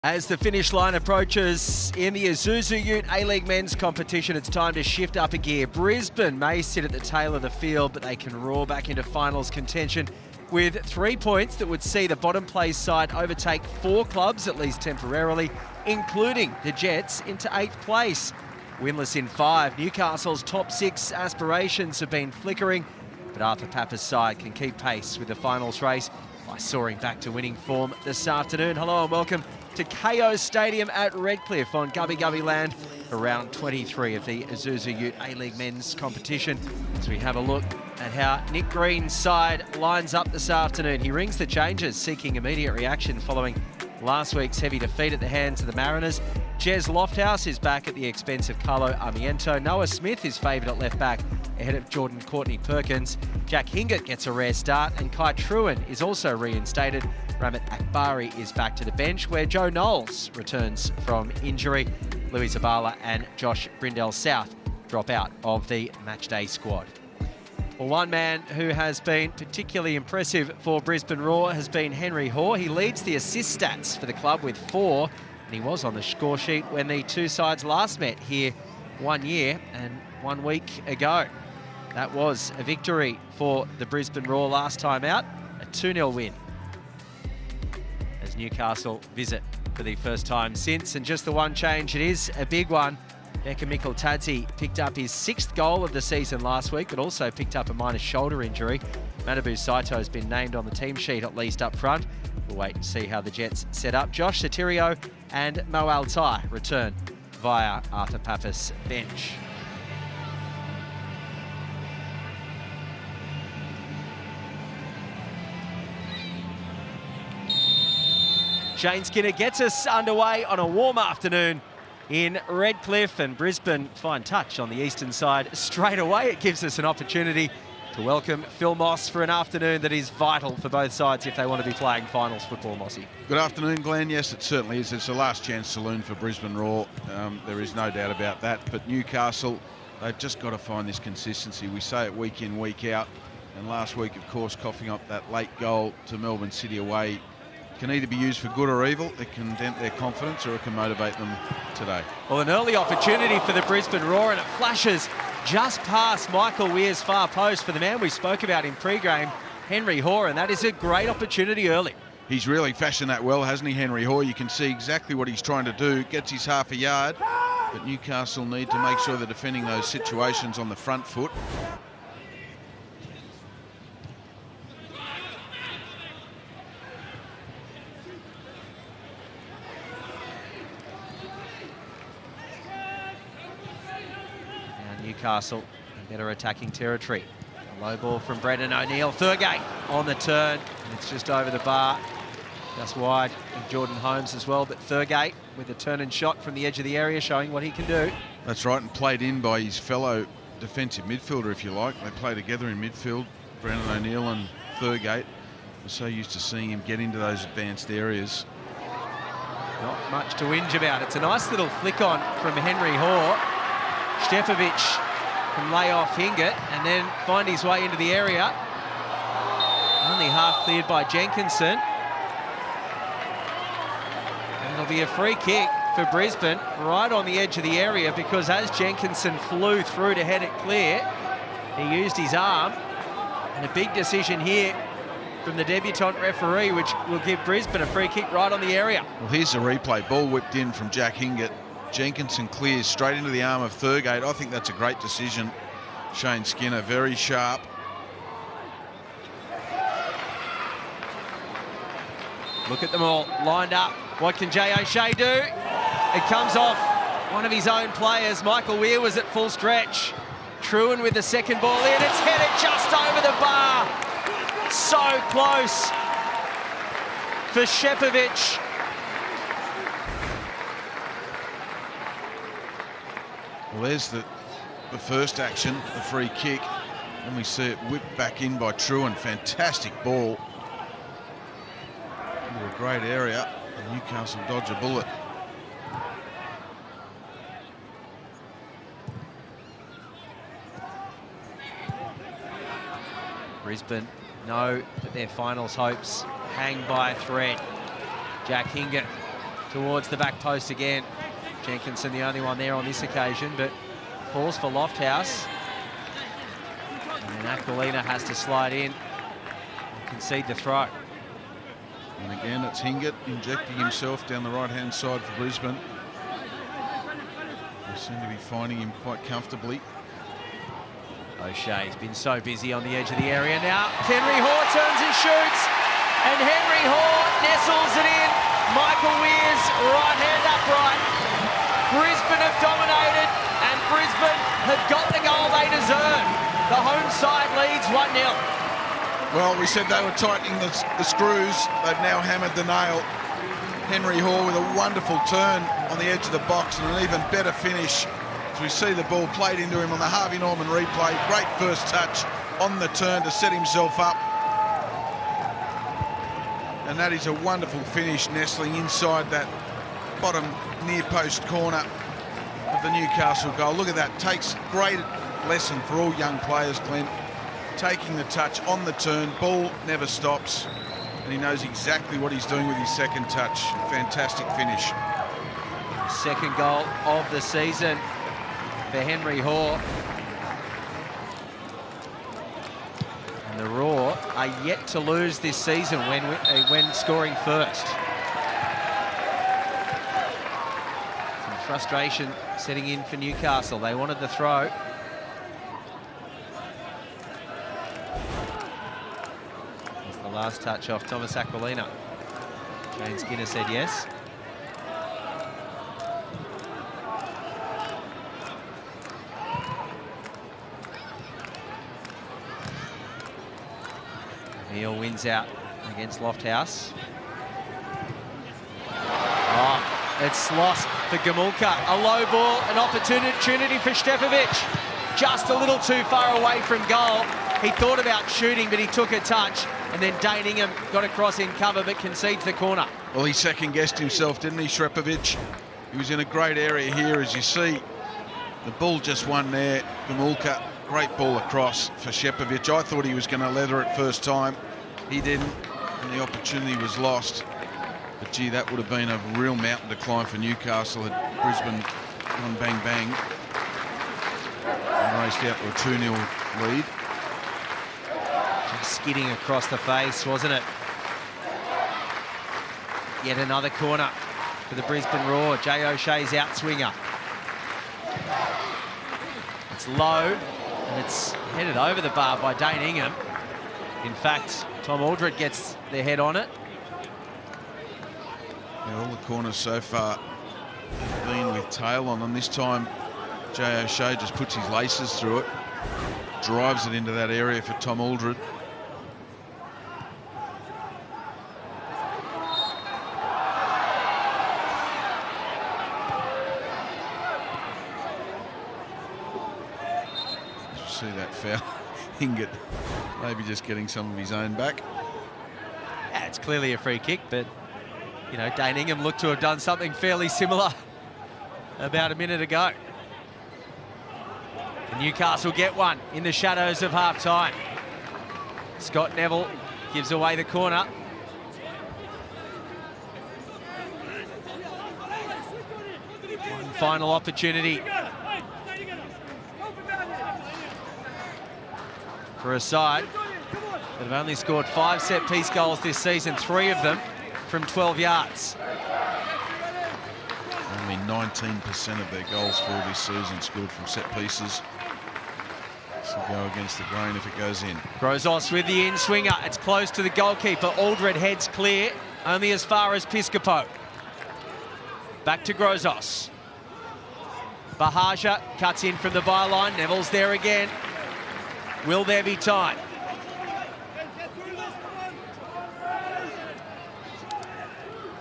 As the finish line approaches in the Isuzu UTE A-League men's competition, it's time to shift up a gear. Brisbane may sit at the tail of the field, but they can roar back into finals contention with 3 points that would see the bottom place side overtake 4 clubs, at least temporarily, including the Jets, into 8th place. Winless in 5, Newcastle's top 6 aspirations have been flickering, but Arthur Papa's side can keep pace with the finals race by soaring back to winning form this afternoon. Hello and welcome to KO Stadium at Redcliffe on Gubby Gubby Land for round 23 of the Isuzu UTE A-League men's competition. As we have a look at how Nick Green's side lines up this afternoon. He rings the changes, seeking immediate reaction following last week's heavy defeat at the hands of the Mariners. Jez Lofthouse is back at the expense of Carlo Armiento. Noah Smith is favoured at left back ahead of Jordan Courtney-Perkins. Jack Hingett gets a rare start and Kai Trewin is also reinstated. Ramat Akbari is back to the bench where Joe Knowles returns from injury. Louis Zabala and Josh Brindell-South drop out of the matchday squad. Well, one man who has been particularly impressive for Brisbane Roar has been Henry Hoare. He leads the assist stats for the club with 4, and he was on the score sheet when the two sides last met here 1 year and 1 week ago. That was a victory for the Brisbane Roar last time out, a 2-0 win as Newcastle visit for the first time since. And just the one change, it is a big one. Becca Mikkel-Tadzi picked up his 6th goal of the season last week, but also picked up a minor shoulder injury. Manabu Saito has been named on the team sheet, at least up front. We'll wait and see how the Jets set up. Josh Sotirio and Mo Altai return via Arthur Papa's bench. Shane Skinner gets us underway on a warm afternoon in Redcliffe, and Brisbane fine touch on the eastern side straight away. It gives us an opportunity to welcome Phil Moss for an afternoon that is vital for both sides if they want to be playing finals football, Mossy. Good afternoon, Glenn. Yes, it certainly is. It's a last chance saloon for Brisbane Roar. There is no doubt about that. But Newcastle, they've just got to find this consistency. We say it week in, week out. And last week, of course, coughing up that late goal to Melbourne City away can either be used for good or evil. It can dent their confidence or it can motivate them today. Well, an early opportunity for the Brisbane Roar, and it flashes just past Michael Weir's far post for the man we spoke about in pre-game, Henry Hoare, and that is a great opportunity early. He's really fashioned that well, hasn't he, Henry Hoare? You can see exactly what he's trying to do. Gets his half a yard, but Newcastle need to make sure they're defending those situations on the front foot. Newcastle in better attacking territory. A low ball from Brendan O'Neill. Thurgate on the turn. And it's just over the bar. Just wide of Jordan Holmes as well. But Thurgate with a turn and shot from the edge of the area, showing what he can do. That's right, and played in by his fellow defensive midfielder, if you like. They play together in midfield, Brendan O'Neill and Thurgate. We're so used to seeing him get into those advanced areas. Not much to whinge about. It's a nice little flick on from Henry Hoare. Stepovic can lay off Hingett and then find his way into the area. Only half cleared by Jenkinson. And it'll be a free kick for Brisbane right on the edge of the area, because as Jenkinson flew through to head it clear, he used his arm. And a big decision here from the debutant referee, which will give Brisbane a free kick right on the area. Well, here's the replay. Ball whipped in from Jack Hingett. Jenkinson clears straight into the arm of Thurgate. I think that's a great decision. Shane Skinner, very sharp. Look at them all lined up. What can Jay O'Shea do? It comes off one of his own players. Michael Weir was at full stretch. Trewin with the second ball in. It's headed just over the bar. So close for Stepovic. Well, there's the first action, the free kick. And we see it whipped back in by Trewin. Fantastic ball. Into a great area. And Newcastle dodge a bullet. Brisbane know that their finals hopes hang by a thread. Jack Hingett towards the back post again. Jenkinson the only one there on this occasion, but falls for Lofthouse. And Aquilina has to slide in and concede the throw. And again, it's Hingett injecting himself down the right-hand side for Brisbane. They seem to be finding him quite comfortably. O'Shea's been so busy on the edge of the area now. Henry Hoare turns and shoots, and Henry Hoare nestles it in. Michael Weir's right hand upright. Brisbane have dominated, and Brisbane have got the goal they deserve. The home side leads 1-0. Well, we said they were tightening the screws. They've now hammered the nail. Henry Hoare with a wonderful turn on the edge of the box and an even better finish. As we see the ball played into him on the Harvey Norman replay. Great first touch on the turn to set himself up. And that is a wonderful finish, nestling inside that bottom near post corner of the Newcastle goal. Look at that. Takes great lesson for all young players, Glenn. Taking the touch on the turn, ball never stops, and he knows exactly what he's doing with his second touch. Fantastic finish. Second goal of the season for Henry Hoare. And the Roar are yet to lose this season when scoring first. Some frustration setting in for Newcastle. They wanted the throw. Last touch off Thomas Aquilina. Shane Skinner said yes. Neil wins out against Lofthouse. Oh, it's lost for Gamulka. A low ball, an opportunity for Stepovic. Just a little too far away from goal. He thought about shooting, but he took a touch. And then Dane Ingham got across in cover, but concedes the corner. Well, he second-guessed himself, didn't he, Stepovic? He was in a great area here, as you see. The ball just won there. Gamulka, great ball across for Stepovic. I thought he was going to leather it first time. He didn't, and the opportunity was lost. But, gee, that would have been a real mountain to climb for Newcastle had Brisbane gone bang-bang and raced out to a 2-0 lead. Skidding across the face, wasn't it? Yet another corner for the Brisbane Roar. Jay O'Shea's outswinger. It's low, and it's headed over the bar by Dane Ingham. In fact, Tom Aldred gets their head on it. Yeah, all the corners so far have been with tail on them. This time, Jay O'Shea just puts his laces through it, drives it into that area for Tom Aldred. See that foul. Hingett maybe just getting some of his own back. Yeah, it's clearly a free kick, but, you know, Dane Ingham looked to have done something fairly similar about a minute ago. And Newcastle get one in the shadows of half-time. Scott Neville gives away the corner. One final opportunity for a side that have only scored 5 set-piece goals this season, 3 of them from 12 yards. Only 19% of their goals for this season scored from set pieces. This will go against the grain if it goes in. Grozos with the in-swinger. It's close to the goalkeeper. Aldred heads clear, only as far as Piscopo. Back to Grozos. Bahaja cuts in from the byline. Neville's there again. Will there be time?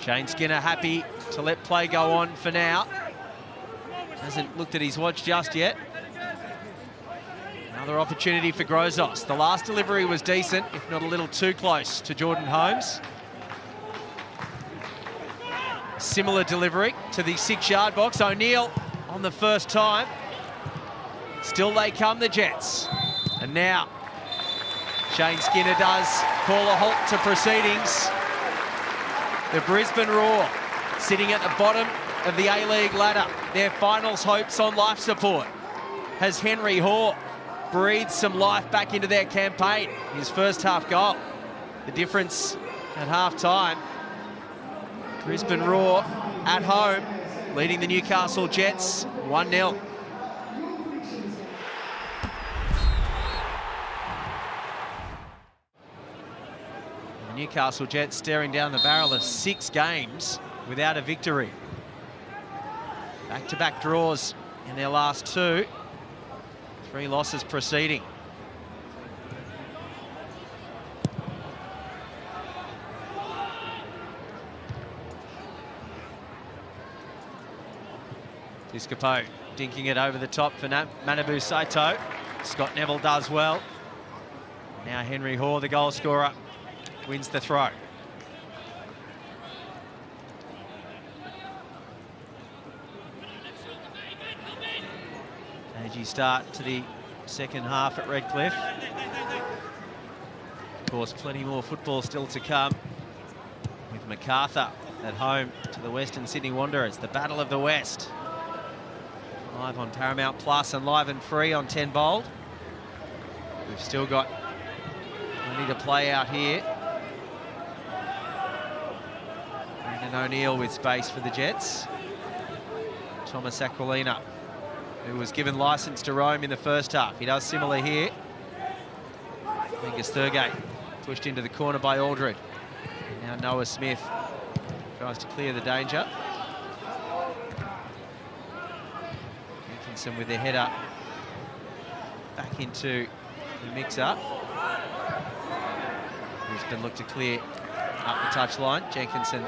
Shane Skinner happy to let play go on for now. Hasn't looked at his watch just yet. Another opportunity for Grozos. The last delivery was decent, if not a little too close to Jordan Holmes. Similar delivery to the 6-yard box. O'Neill on the first time. Still they come, the Jets. And now, Shane Skinner does call a halt to proceedings. The Brisbane Roar sitting at the bottom of the A-League ladder. Their finals hopes on life support. Has Henry Hoare breathed some life back into their campaign? His first half goal. The difference at half-time. Brisbane Roar at home, leading the Newcastle Jets 1-0. The Newcastle Jets staring down the barrel of 6 games without a victory. Back-to-back draws in their last 2. 3 losses preceding. Piscopo dinking it over the top for Manabu Saito. Scott Neville does well. Now Henry Hoare, the goal scorer, wins the throw. Cagey start to the second half at Redcliffe. Of course, plenty more football still to come with MacArthur at home to the Western Sydney Wanderers. The Battle of the West. Live on Paramount Plus and live and free on 10 Bold. We've still got plenty to play out here. Brendan O'Neill with space for the Jets. Thomas Aquilina, who was given licence to roam in the first half. He does similar here. Angus Thurgate pushed into the corner by Aldred. Now Noah Smith tries to clear the danger. Jenkinson with their header back into the mix-up. Brisbane look to clear up the touchline. Jenkinson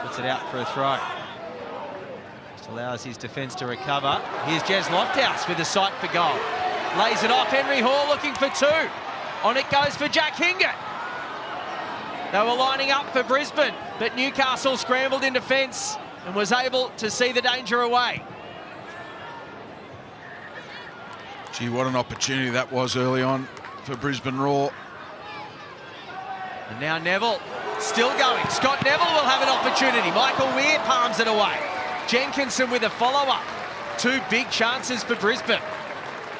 puts it out for a throw. Just allows his defence to recover. Here's Jez Lofthouse with a sight for goal. Lays it off. Henry Hoare looking for 2. On it goes for Jack Hingett. They were lining up for Brisbane, but Newcastle scrambled in defence and was able to see the danger away. Gee, what an opportunity that was early on for Brisbane Roar. And now Neville still going. Scott Neville will have an opportunity. Michael Weir palms it away. Jenkinson with a follow-up. 2 big chances for Brisbane.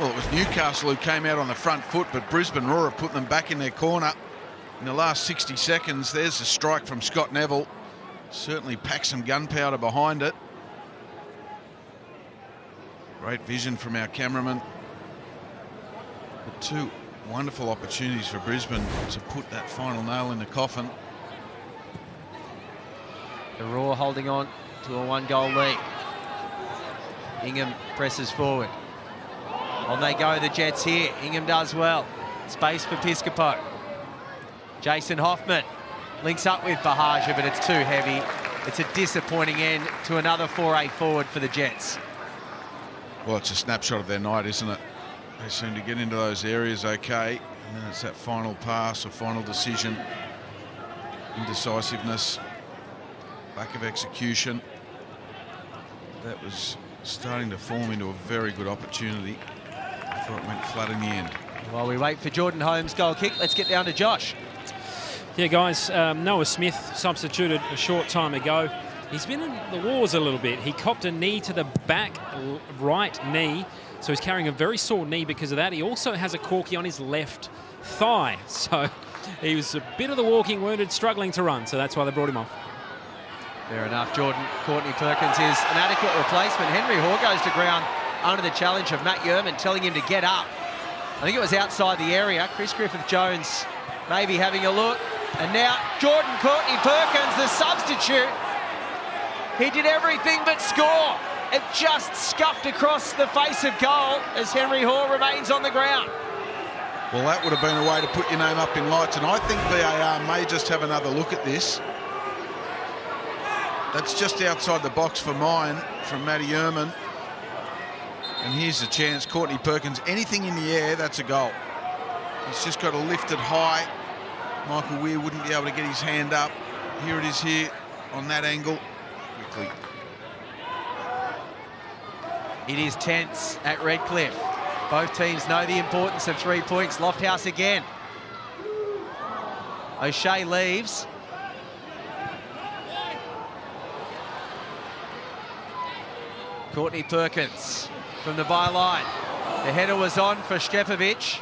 Well, it was Newcastle who came out on the front foot, but Brisbane Roar put them back in their corner. In the last 60 seconds, there's a strike from Scott Neville. Certainly packed some gunpowder behind it. Great vision from our cameraman. But 2 wonderful opportunities for Brisbane to put that final nail in the coffin. The Roar holding on to a 1-goal lead. Ingham presses forward. On they go, the Jets here. Ingham does well. Space for Piscopo. Jason Hoffman links up with Bahaja, but it's too heavy. It's a disappointing end to another foray forward for the Jets. Well, it's a snapshot of their night, isn't it? They seem to get into those areas okay, and then it's that final pass or final decision. Indecisiveness, lack of execution. That was starting to form into a very good opportunity before it went flat in the end. While we wait for Jordan Holmes' goal kick, let's get down to Josh. Yeah, guys, Noah Smith substituted a short time ago. He's been in the wars a little bit. He copped a knee to the back right knee, so he's carrying a very sore knee because of that. He also has a corky on his left thigh, so he was a bit of the walking wounded, struggling to run, so that's why they brought him off. Fair enough. Courtney Perkins is an adequate replacement. Henry Hoare goes to ground under the challenge of Matt Yerman telling him to get up. I think it was outside the area. Chris Griffith-Jones maybe having a look. And now Jordan Courtney Perkins, the substitute. He did everything but score. It just scuffed across the face of goal as Henry Hoare remains on the ground. Well, that would have been a way to put your name up in lights, and I think VAR may just have another look at this. That's just outside the box for mine from Matty Yerman. And here's the chance. Courtney Perkins, anything in the air, that's a goal. He's just got to lift it high. Michael Weir wouldn't be able to get his hand up. Here it is here on that angle. Quickly. It is tense at Redcliffe. Both teams know the importance of 3 points. Lofthouse again. O'Shea leaves. Courtney Perkins from the byline. The header was on for Stepovic.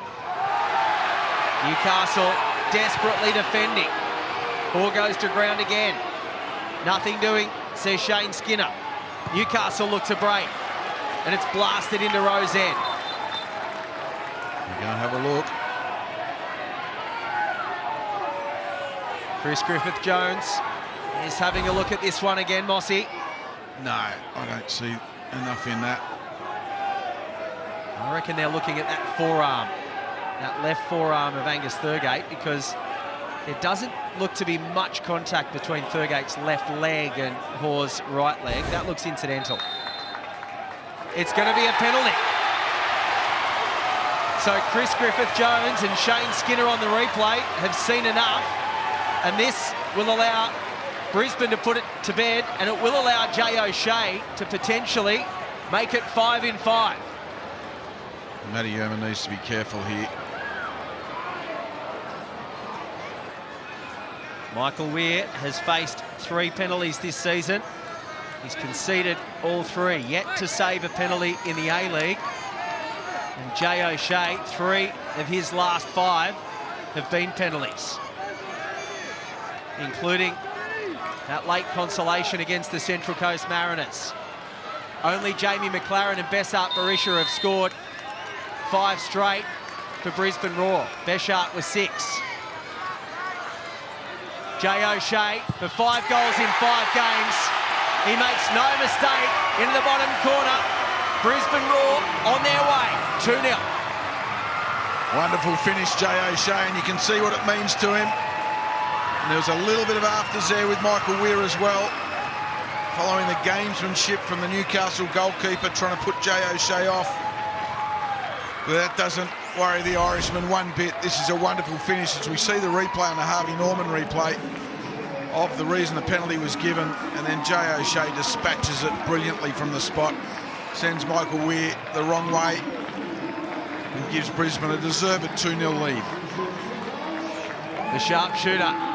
Newcastle desperately defending. Ball goes to ground again. Nothing doing, says Shane Skinner. Newcastle look to break, and it's blasted into Rose End. We're going to have a look. Chris Griffith-Jones is having a look at this one again, Mossy. No, I don't see enough in that. I reckon they're looking at that forearm, that left forearm of Angus Thurgate, because there doesn't look to be much contact between Thurgate's left leg and Hoare's right leg. That looks incidental. It's going to be a penalty. So Chris Griffith-Jones and Shane Skinner on the replay have seen enough, and this will allow Brisbane to put it to bed, and it will allow Jay O'Shea to potentially make it 5 in 5. Matty Yerman needs to be careful here. Michael Weir has faced 3 penalties this season. He's conceded all 3, yet to save a penalty in the A-League. And Jay O'Shea, 3 of his last 5 have been penalties, including that late consolation against the Central Coast Mariners. Only Jamie McLaren and Bessart Berisha have scored 5 straight for Brisbane Roar. Beshart was 6. Jay O'Shea for 5 goals in 5 games. He makes no mistake into the bottom corner. Brisbane Roar on their way, 2-0. Wonderful finish, Jay O'Shea, and you can see what it means to him. And there was a little bit of afters there with Michael Weir as well, following the gamesmanship from the Newcastle goalkeeper, trying to put Jay O'Shea off. But that doesn't worry the Irishman one bit. This is a wonderful finish as we see the replay on the Harvey Norman replay of the reason the penalty was given, and then Jay O'Shea dispatches it brilliantly from the spot, sends Michael Weir the wrong way and gives Brisbane a deserved 2-0 lead. The sharpshooter,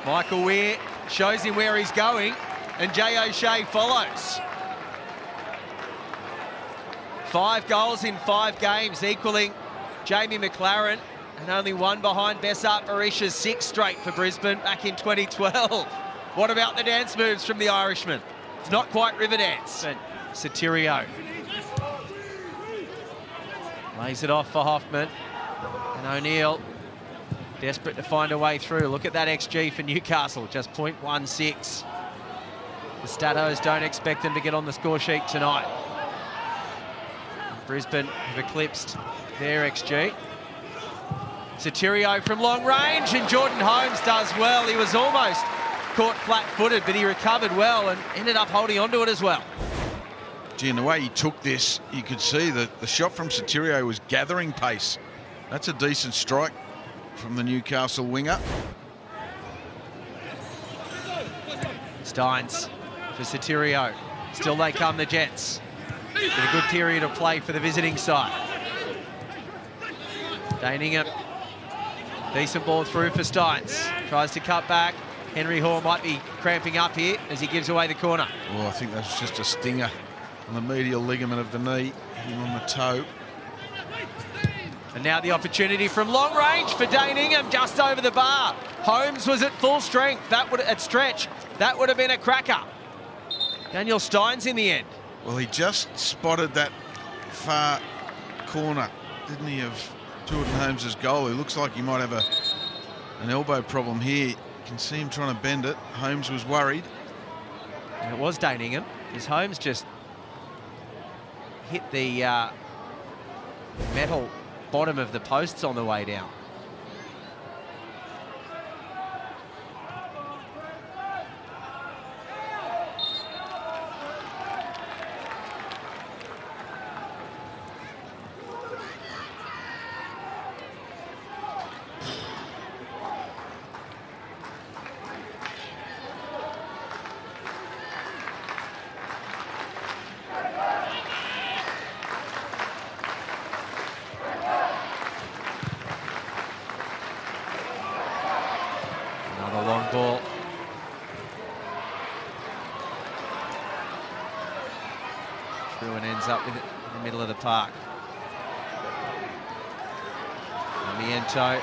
Michael Weir, shows him where he's going, and Jay O'Shea follows. 5 goals in 5 games, equaling Jamie McLaren, and only 1 behind Bessart Berisha's 6 straight for Brisbane back in 2012. What about the dance moves from the Irishman? It's not quite river dance, but Sotirio lays it off for Hoffman, and O'Neill desperate to find a way through. Look at that XG for Newcastle, just .16. The Statos don't expect them to get on the score sheet tonight. Brisbane have eclipsed their XG. Sotirio from long range, and Jordan Holmes does well. He was almost caught flat-footed, but he recovered well and ended up holding onto it as well. Gee, and the way he took this, you could see that the shot from Sotirio was gathering pace. That's a decent strike from the Newcastle winger. Steins for Sotirio. Still they come, the Jets. With a good period of play for the visiting side. Daningham, decent ball through for Steins. Tries to cut back. Henry Hoare might be cramping up here as he gives away the corner. Oh, I think that's just a stinger on the medial ligament of the knee, him on the toe. And now the opportunity from long range for Daningham, just over the bar. Holmes was at full strength, at stretch. That would have been a cracker. Daniel Steins in the end. Well, he just spotted that far corner, didn't he, of Jordan Holmes' goal. It looks like he might have an elbow problem here. You can see him trying to bend it. Holmes was worried. And it was Daningham. His Holmes just hit the metal bottom of the posts on the way down. Bruin ends up with it in the middle of the park. Miento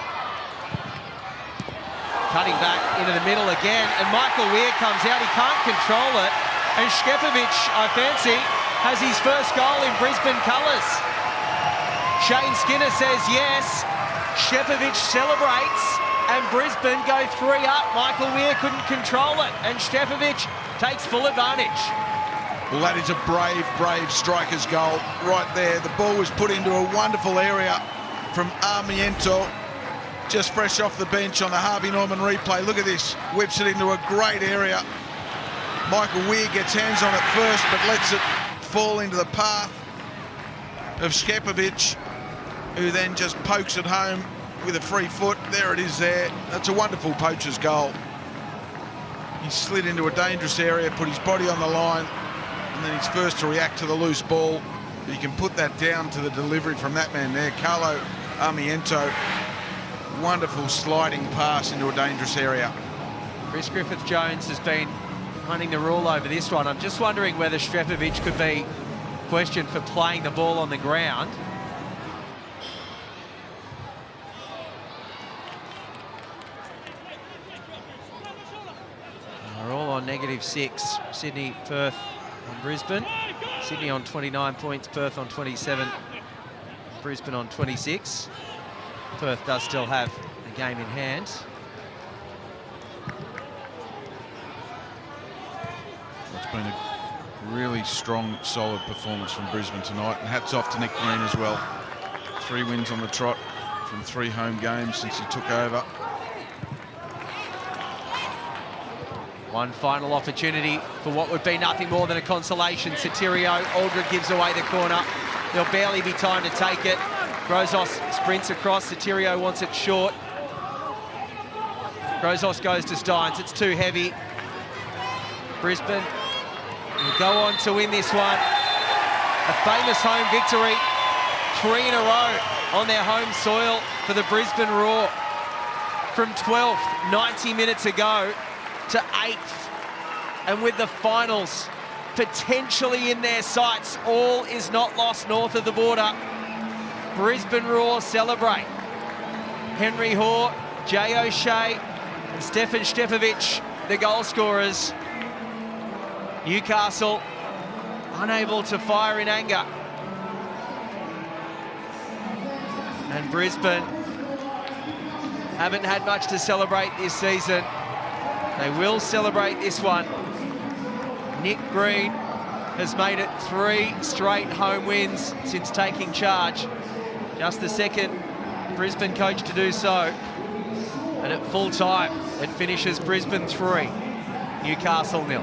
cutting back into the middle again, and Michael Weir comes out. He can't control it, and Štepović, I fancy, has his first goal in Brisbane colours. Shane Skinner says yes. Štepović celebrates, and Brisbane go 3 up. Michael Weir couldn't control it, and Štepović takes full advantage. Well, that is a brave, brave striker's goal right there. The ball was put into a wonderful area from Miento, just fresh off the bench on the Harvey Norman replay. Look at this, whips it into a great area. Michael Weir gets hands on it first, but lets it fall into the path of Štepović, who then just pokes it home with a free foot. There it is there. That's a wonderful poacher's goal. He slid into a dangerous area, put his body on the line, and then he's first to react to the loose ball. But you can put that down to the delivery from that man there, Carlo Miento. Wonderful sliding pass into a dangerous area. Chris Griffith-Jones has been hunting the rule over this one. I'm just wondering whether Štepović could be questioned for playing the ball on the ground. We're all on -6. Sydney, Perth and Brisbane. Sydney on 29 points, Perth on 27, Brisbane on 26. Perth does still have a game in hand. It's been a really strong, solid performance from Brisbane tonight, and hats off to Nick Green as well. 3 wins on the trot from 3 home games since he took over. One final opportunity for what would be nothing more than a consolation. Sotirio, Aldred gives away the corner. There'll barely be time to take it. Grozos sprints across. Sotirio wants it short. Grozos goes to Steins. It's too heavy. Brisbane will go on to win this one. A famous home victory. 3 in a row on their home soil for the Brisbane Roar. From 12th, 90 minutes ago, to 8th. And with the finals potentially in their sights, all is not lost north of the border. Brisbane Roar celebrate. Henry Hoare, Jay O'Shea and Stefan Štepović, the goal scorers. Newcastle unable to fire in anger. And Brisbane haven't had much to celebrate this season. They will celebrate this one. Nick Green has made it 3 straight home wins since taking charge. Just the second Brisbane coach to do so. And at full time, it finishes Brisbane 3, Newcastle 0.